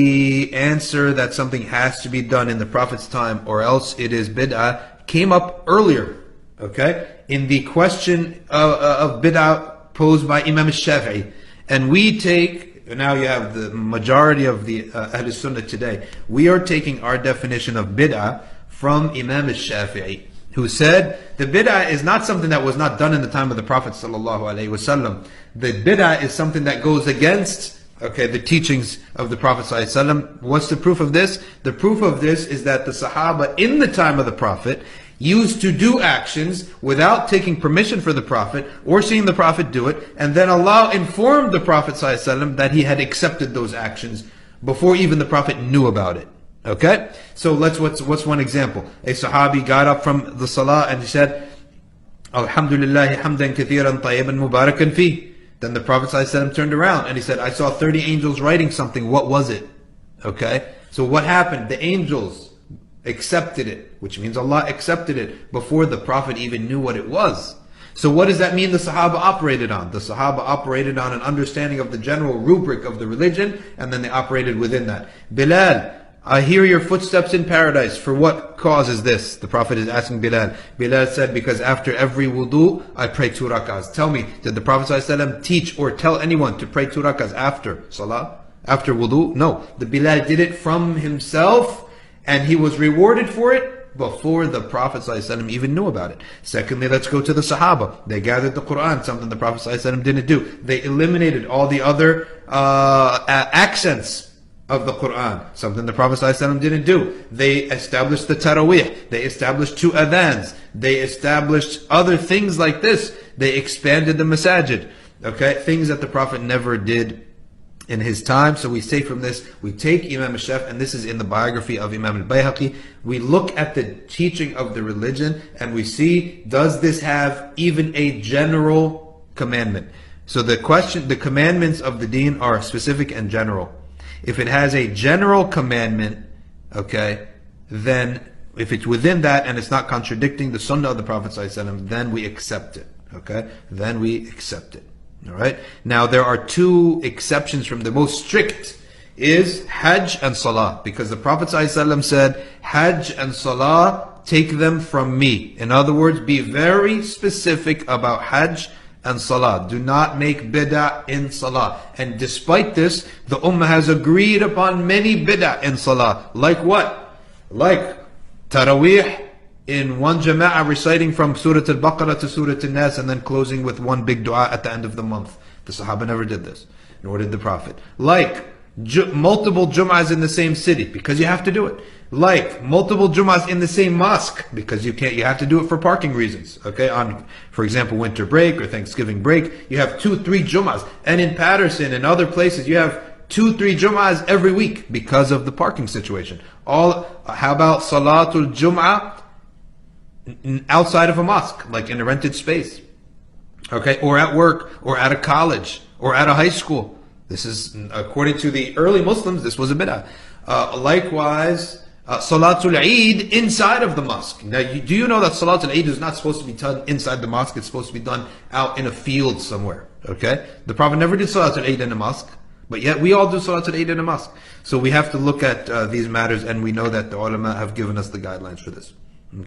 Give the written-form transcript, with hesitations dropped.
The answer that something has to be done in the Prophet's time or else it is bid'ah came up earlier, okay, in the question of bid'ah posed by Imam al-Shafi'i. And we take, now you have the majority of the Ahl Sunnah today, we are taking our definition of bid'ah from Imam al-Shafi'i, who said the bid'ah is not something that was not done in the time of the Prophet ﷺ. The bid'ah is something that goes against, okay, the teachings of the Prophet ﷺ. What's the proof of this? The proof of this is that the Sahaba in the time of the Prophet used to do actions without taking permission for the Prophet or seeing the Prophet do it, and then Allah informed the Prophet ﷺ that He had accepted those actions before even the Prophet knew about it. Okay? So what's one example? A Sahabi got up from the Salah and he said, Alhamdulillah hamdan kathiran tayyiban mubarakan fi. Then the Prophet ﷺ turned around and he said, I saw 30 angels writing something. What was it? Okay? So what happened? The angels accepted it, which means Allah accepted it before the Prophet even knew what it was. So what does that mean the Sahaba operated on? The Sahaba operated on an understanding of the general rubric of the religion, and then they operated within that. Bilal, I hear your footsteps in paradise. For what cause is this? The Prophet is asking Bilal. Bilal said, because after every wudu, I pray 2 rakahs. Tell me, did the Prophet ﷺ teach or tell anyone to pray 2 rakahs after salah? After wudu? No. The Bilal did it from himself, and he was rewarded for it before the Prophet ﷺ even knew about it. Secondly, let's go to the Sahaba. They gathered the Quran, something the Prophet ﷺ didn't do. They eliminated all the other accents of the Quran, something the Prophet ﷺ didn't do. They established the Taraweeh. They established 2 adhans. They established other things like this. They expanded the masajid. Okay, things that the Prophet never did in his time. So we say from this, we take Imam al-Shafi'i, and this is in the biography of Imam al-Bayhaqi, we look at the teaching of the religion and we see, does this have even a general commandment? So the commandments of the deen are specific and general. If it has a general commandment, okay, then if it's within that and it's not contradicting the sunnah of the Prophet ﷺ, then we accept it, okay? Then we accept it, all right? Now there are 2 exceptions from the most strict is Hajj and Salah, because the Prophet ﷺ said, Hajj and Salah, take them from me. In other words, be very specific about Hajj and Salah. Do not make bid'ah in Salah. And despite this, the Ummah has agreed upon many bid'ah in Salah. Like what? Like Taraweeh in one jama'ah reciting from Surah Al-Baqarah to Surah Al-Nas and then closing with one big dua at the end of the month. The Sahaba never did this, nor did the Prophet. Like multiple Jum'ahs in the same city, because you have to do it. Like multiple Jum'ahs in the same mosque, because you have to do it for parking reasons. Okay, on, for example, winter break or Thanksgiving break, you have 2-3 Jum'ahs. And in Patterson and other places, you have 2-3 Jum'ahs every week because of the parking situation. How about Salatul Jum'ah outside of a mosque, like in a rented space? Okay, or at work, or at a college, or at a high school. This is, according to the early Muslims, this was a bid'ah. Likewise, Salatul Eid inside of the mosque. Now, do you know that Salatul Eid is not supposed to be done inside the mosque? It's supposed to be done out in a field somewhere. Okay? The Prophet never did Salatul Eid in a mosque, but yet we all do Salatul Eid in a mosque. So we have to look at these matters, and we know that the ulama have given us the guidelines for this.